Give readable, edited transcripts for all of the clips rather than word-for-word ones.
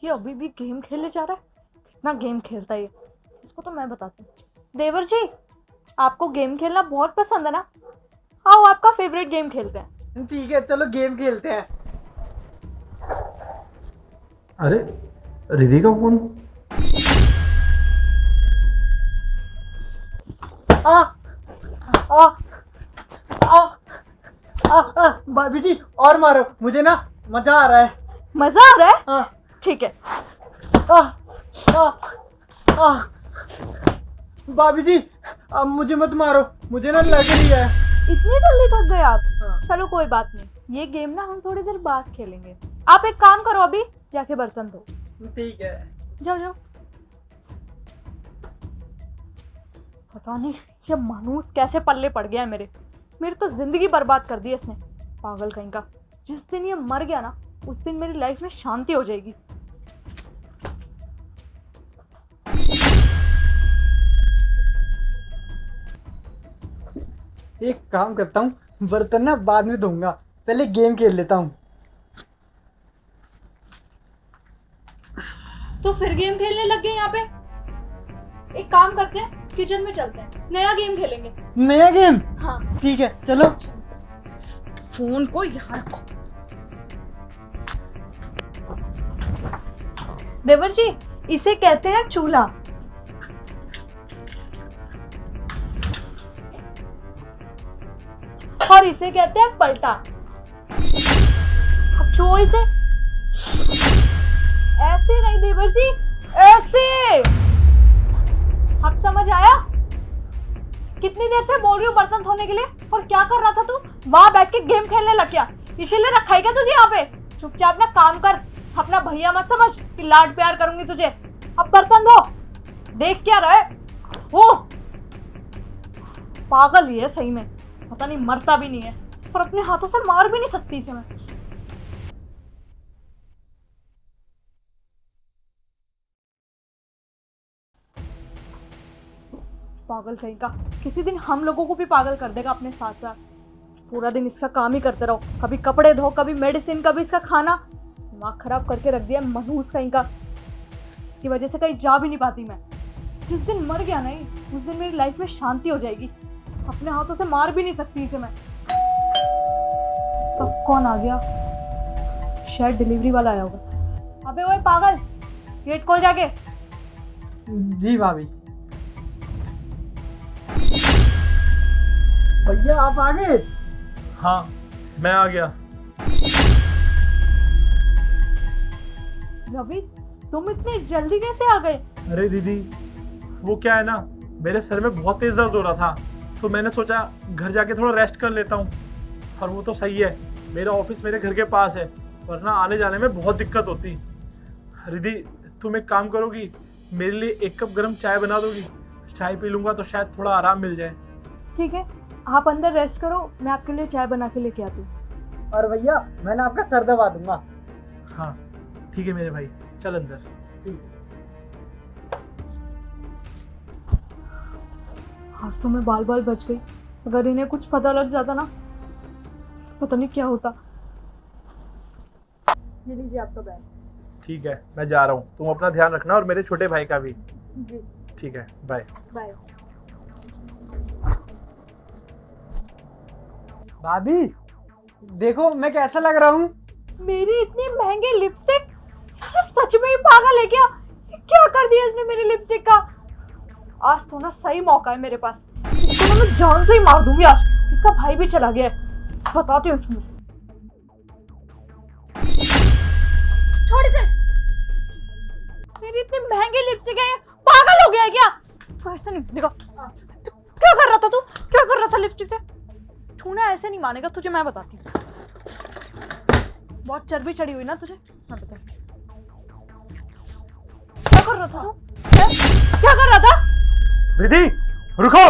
ये अभी भी गेम खेलने जा रहा है। कितना गेम खेलता है ये, इसको तो मैं बताती हूँ। देवर जी, आपको गेम खेलना बहुत पसंद है ना? आओ आपका फेवरेट गेम खेलते हैं। ठीक है, चलो गेम खेलते हैं। अरे रिधि का फोन। आ आ आ आ भाभी जी और मारो, मुझे ना मजा आ रहा है। मजा आ रहा है? हाँ। ठीक है। आ आ आ भाभी जी अब मुझे मत मारो, मुझे ना लग रही है। इतनी जल्दी थक गए आप? हाँ। चलो कोई बात नहीं, ये गेम ना हम थोड़ी देर बाद खेलेंगे। आप एक काम करो, अभी जाके बर्तन धो। ठीक है। जाओ जाओ। पता नहीं ये मानूस कैसे पल्ले पड़ गया है मेरी तो जिंदगी बर्बाद कर दी है इसने, पागल कहीं का। जिस दिन ये मर गया ना, उस दिन मेरी लाइफ में शांति हो जाएगी। एक काम करता हूँ, बर्तन ना बाद में धोऊंगा, पहले गेम खेल लेता हूँ। तो फिर गेम खेलने लग गए यहाँ पे? एक काम करते हैं, किचन में चलते हैं, नया गेम खेलेंगे। नया गेम? हाँ। ठीक है चलो। फोन को यहाँ रखो। देवर जी, इसे कहते हैं चूल्हा। और इसे कहते हैं पलटा। अब छुओ इसे। ऐसे नहीं देवर जी, ऐसे। अब समझ आया? कितनी देर से बोल रही हूँ बर्तन धोने के लिए, और क्या कर रहा था तू? वहां बैठ के गेम खेलने लग गया। इसीलिए रखा है क्या तुझे यहाँ पे? चुपचाप ना काम कर, अपना भैया मत समझ कि लाड प्यार करूंगी तुझे। अब बर्तन धो। देख क्या रहा है वो? पागल ही है सही में, पता नहीं मरता भी नहीं है, पर अपने हाथों से मार भी नहीं सकती इसे मैं। पागल कहीं का, किसी दिन हम लोगों को भी पागल कर देगा अपने साथ साथ। पूरा दिन इसका काम ही करते रहो, कभी कपड़े धो, कभी मेडिसिन, कभी इसका खाना। दिमाग खराब करके रख दिया मनहूस कहीं का। इसकी वजह से कहीं जा भी नहीं पाती मैं। जिस दिन मर गया नहीं, उस दिन मेरी लाइफ में शांति हो जाएगी। अपने हाथों से मार भी नहीं सकती इसे मैं। अब कौन आ गया? शायद डिलीवरी वाला आया होगा। अबे ओए पागल, गेट खोल जाके। जी भाभी। भैया आप आ गए? हाँ मैं आ गया। रवि, तुम इतनी जल्दी कैसे आ गए? अरे दीदी, वो क्या है ना, मेरे सर में बहुत तेज दर्द हो रहा था, तो मैंने सोचा घर जाके थोड़ा रेस्ट कर लेता हूँ। और वो तो सही है, मेरा ऑफिस मेरे घर के पास है, वरना आने जाने में बहुत दिक्कत होती। दीदी तुम एक काम करोगी, मेरे लिए 1 कप गर्म चाय बना दोगी? चाय पी लूंगा तो शायद थोड़ा आराम मिल जाए। ठीक है, आप अंदर रेस्ट करो, मैं आपके लिए चाय बना के लेके आती हूँ। और भैया मैं ना आपका सर दबा दूंगा। हाँ ठीक है मेरे भाई, चल अंदर। आज तो मैं बाल बाल बच गई। अगर इन्हें कुछ पता लग जाता ना, पता नहीं क्या होता। ये लीजिए आपका बैग। ठीक है मैं जा रहा हूँ, तुम अपना ध्यान रखना और मेरे छोटे भाई का भी। जी। ठीक है बाय। बाय। भाभी देखो मैं कैसा लग रहा हूँ। मेरी इतनी महंगी लिपस्टिक, ये सच में ही पागल है क्या? क्या कर दिया इसने मेरी लिपस्टिक का? आज तो ना सही मौका है मेरे पास, इसको ना मैं जान से ही मार दूंगी आज। इसका भाई भी चला गया है, बताती हूँ इसको। छोड़ इसे। मेरी इतनी महंगी लिपस्टिक है, पागल हो गया है क्या? तो ऐसे नहीं देखो, क्या कर रहा था तू? क्या कर रहा था लिपस्टिक से? छूना ऐसे नहीं मानेगा तुझे, मैं बताती हूँ। बहुत चर्बी चढ़ी हुई ना तुझे, मैं बताती हूँ। क्या कर रहा था तू? क्या कर रहा था? दीदी रुको।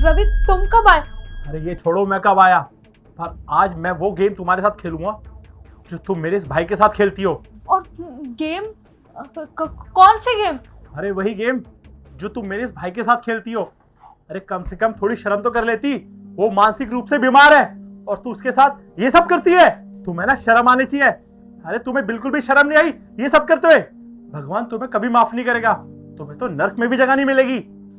रवि तुम कब आए? अरे ये छोड़ो मैं कब आया, पर आज मैं वो गेम तुम्हारे साथ खेलूंगा जो तुम मेरे इस भाई के साथ खेलती हो। और गेम? कौन सी गेम? अरे वही गेम जो तुम मेरे इस भाई के साथ खेलती हो। अरे कम से कम थोड़ी शर्म तो कर लेती, वो मानसिक रूप से बीमार है और तू उसके साथ ये सब करती है। तुम्हें ना शर्म आनी चाहिए। अरे तुम्हें बिल्कुल भी शर्म नहीं आई ये सब करते हुए? भगवान तुम्हें कभी माफ नहीं करेगा, तुम्हें तो नर्क में भी जगह नहीं मिलेगी।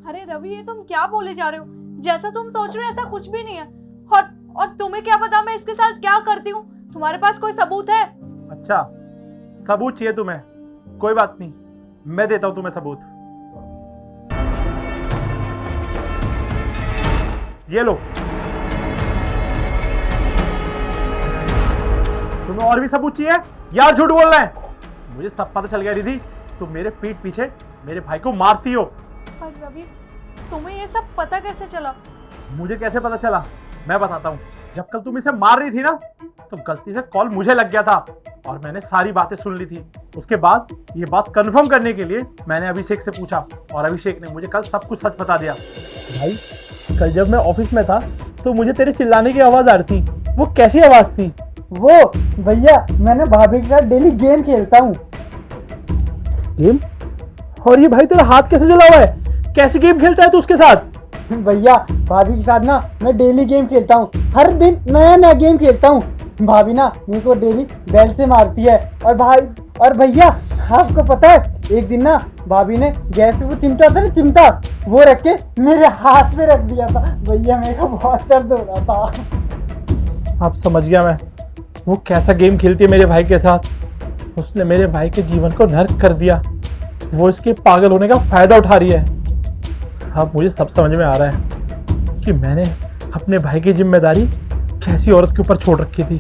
अरे रवि, ये तुम क्या बोले जा रहे हो? जैसा तुम सोच रहे हो ऐसा कुछ भी नहीं है। और तुम्हें क्या पता मैं इसके साथ क्या करती हूँ? तुम्हारे पास कोई सबूत है? अच्छा, सबूत चाहिए तुम्हें? कोई बात नहीं, मैं देता हूं तुम्हें सबूत। ये लो। तुम्हें और भी सबूत चाहिए? यार झूठ बोल रहे हैं, मुझे सब पता चल गया रिधि, तुम मेरे पीठ पीछे मेरे भाई को मारती हो। पर रवि, तुम्हें ये सब पता कैसे चला? मुझे कैसे पता चला मैं बताता हूँ। जब कल तुम इसे मार रही थी ना, तो गलती से कॉल मुझे लग गया था और मैंने सारी बातें सुन ली थी। उसके बाद ये बात कंफर्म करने के लिए मैंने अभिषेक से पूछा और अभिषेक ने मुझे कल सब कुछ सच बता दिया। भाई, कल जब मैं ऑफिस में था तो मुझे तेरे चिल्लाने की आवाज आ रही थी। वो कैसी आवाज थी? वो भैया, मैंने भाभी के साथ डेली गेम खेलता हूँ। गेम? और ये भाई तेरा हाथ कैसे जला हुआ है? कैसे गेम खेलता है तू उसके साथ? भैया, भाभी के साथ ना मैं डेली गेम खेलता हूँ, हर दिन नया नया गेम खेलता हूँ। भाभी ना मेरे को डेली बेल से मारती है। और भैया, आपको पता है, एक दिन ना भाभी ने गैस पे वो चिमटा होता है ना, चिमटा, वो रख के मेरे हाथ में रख दिया था। भैया, मेरे को बहुत दर्द हो रहा था। अब समझ गया मैं, वो कैसा गेम खेलती है मेरे भाई के साथ। उसने मेरे भाई के जीवन को नर्क कर दिया। वो इसके पागल होने का फायदा उठा रही है। अब मुझे सब समझ में आ रहा है कि मैंने अपने भाई की जिम्मेदारी कैसी औरत के ऊपर छोड़ रखी थी,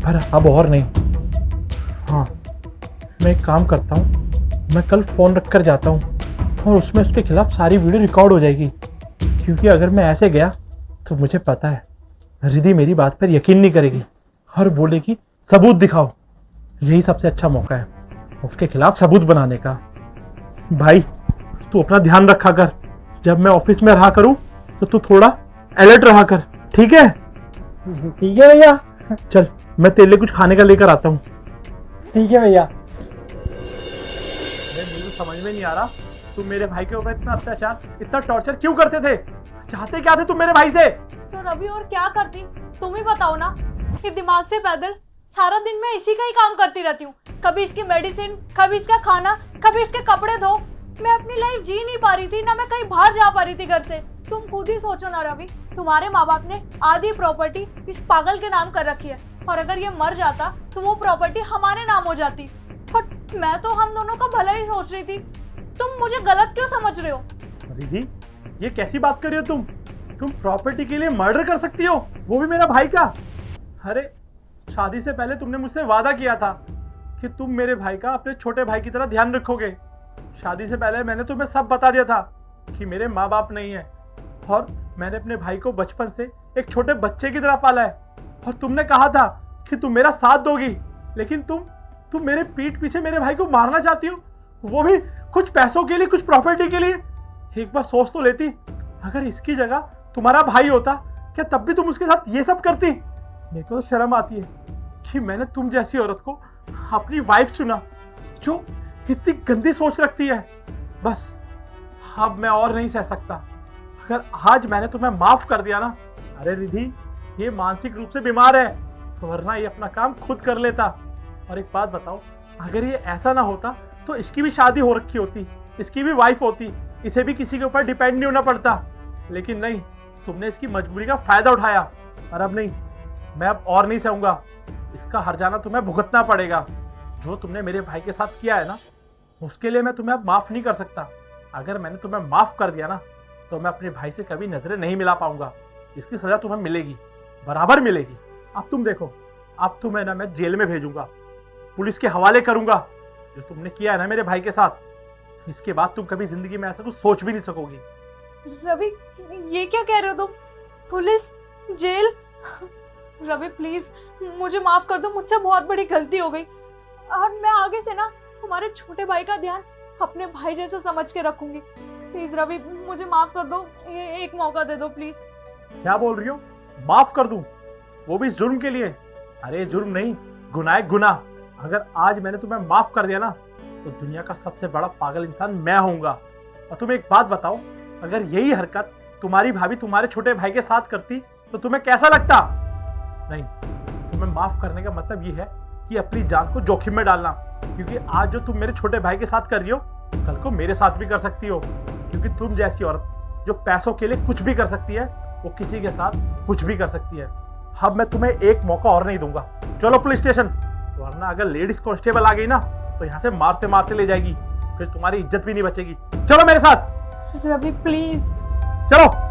पर अब और नहीं। हाँ, मैं एक काम करता हूँ, मैं कल फ़ोन रख कर जाता हूँ और उसमें उसके खिलाफ सारी वीडियो रिकॉर्ड हो जाएगी। क्योंकि अगर मैं ऐसे गया तो मुझे पता है रिधि मेरी बात पर यकीन नहीं करेगी और बोलेगी सबूत दिखाओ। यही सबसे अच्छा मौका है उसके खिलाफ सबूत बनाने का। भाई, तू अपना ध्यान रखा कर। जब मैं ऑफिस में रहा करूं तो तू थोड़ा अलर्ट रहा कर, ठीक है? ठीक है भैया। चल, मैं तेरे लिए कुछ खाने का लेकर आता हूँ। ठीक है भैया। मुझे समझ में नहीं आ रहा, तुम मेरे भाई के ऊपर इतना अत्याचार, इतना टॉर्चर क्यों करते थे? चाहते क्या थे तुम मेरे भाई से? तो रवि, और क्या करती? तुम ही बताओ ना। ये दिमाग से पैदल सारा दिन मैं इसी का ही काम करती रहती हूँ। कभी इसकी मेडिसिन, कभी इसका खाना, कभी इसके कपड़े धो। मैं अपनी लाइफ जी नहीं पा रही थी, ना मैं कहीं बाहर जा पा रही थी घर से। तुम खुद ही सोचो ना रवि, तुम्हारे माँ बाप ने आधी प्रॉपर्टी इस पागल के नाम कर रखी है, और अगर ये मर जाता तो वो प्रॉपर्टी हमारे नाम हो जाती। और मैं तो हम दोनों का भला ही सोच रही थी। तुम मुझे गलत क्यों समझ रहे हो? रिधि, ये कैसी बात कर रही हो तुम? तुम प्रॉपर्टी के लिए मर्डर कर सकती हो, वो भी मेरा भाई का? अरे, शादी से पहले तुमने मुझसे वादा किया था कि तुम मेरे भाई का अपने छोटे भाई की तरह ध्यान रखोगे। शादी से पहले मैंने तुम्हें सब बता दिया था कि मेरे माँ बाप नहीं है, और मैंने अपने भाई को बचपन से एक छोटे बच्चे की तरह पाला है। और तुमने कहा था कि तुम मेरा साथ दोगी, लेकिन तुम मेरे पीठ पीछे मेरे भाई को मारना चाहती हो, वो भी कुछ पैसों के लिए, कुछ प्रॉपर्टी के लिए। एक बार सोच तो लेती, अगर इसकी जगह तुम्हारा भाई होता, क्या तब भी तुम उसके साथ ये सब करती? मेरे को तो शर्म आती है कि मैंने तुम जैसी औरत को अपनी वाइफ चुना, जो इतनी गंदी सोच रखती है। बस अब मैं और नहीं सह सकता। अगर आज मैंने तुम्हें माफ कर दिया ना, अरे रिधि, ये मानसिक रूप से बीमार है, वरना ये अपना काम खुद कर लेता। और एक बात बताओ, अगर ये ऐसा ना होता तो इसकी भी शादी हो रखी होती, इसकी भी वाइफ होती, इसे भी किसी के ऊपर डिपेंड नहीं होना पड़ता। लेकिन नहीं, तुमने इसकी मजबूरी का फायदा उठाया। और अब नहीं, मैं अब और नहीं सहूंगा। इसका हर्जाना तुम्हें भुगतना पड़ेगा। जो तुमने मेरे भाई के साथ किया है ना, उसके लिए मैं तुम्हें अब माफ नहीं कर सकता। अगर मैंने तुम्हें माफ कर दिया ना, तो मैं अपने भाई से कभी नजरें नहीं मिला पाऊंगा। इसकी सजा तुम्हें मिलेगी, बराबर मिलेगी। अब तुम देखो, अब तुम्हें ना मैं जेल में भेजूंगा, पुलिस के हवाले करूंगा। जो तुमने किया है ना मेरे भाई के साथ, इसके बाद तुम कभी जिंदगी में ऐसा कुछ सोच भी नहीं सकोगी। रवि, ये क्या कह रहे हो तुम? Police, jail? रवि प्लीज, मुझे माफ कर दो, मुझसे बहुत बड़ी गलती हो गई। और मैं आगे से ना तुम्हारे छोटे भाई का ध्यान अपने भाई जैसे समझ के रखूंगी। प्लीज रवि, मुझे माफ कर दो, ये एक मौका दे दो प्लीज। क्या बोल रही हो? माफ कर दूं? वो भी जुर्म के लिए? अरे जुर्म नहीं, गुनाह है, गुनाह। अगर आज मैंने तुम्हें माफ कर दिया ना, तो दुनिया का सबसे बड़ा पागल इंसान मैं होऊंगा। और तुम एक बात बताओ, अगर यही हरकत तुम्हारी भाभी तुम्हारे छोटे भाई के साथ करती तो तुम्हें कैसा लगता? नहीं, तुम्हें माफ करने का मतलब ये है कि अपनी जान को जोखिम में डालना, क्योंकि आज जो तुम मेरे छोटे भाई के साथ कर रही हो कल को मेरे साथ भी कर सकती हो, क्योंकि तुम जैसी औरत जो पैसों के लिए कुछ भी कर सकती है वो किसी के साथ कुछ भी कर सकती है। अब मैं तुम्हें एक मौका और नहीं दूंगा, चलो पुलिस स्टेशन, वरना अगर लेडीज कांस्टेबल आ गई ना तो यहाँ से मारते मारते ले जाएगी, फिर तुम्हारी इज्जत भी नहीं बचेगी। चलो मेरे साथ, रवि प्लीज। चलो।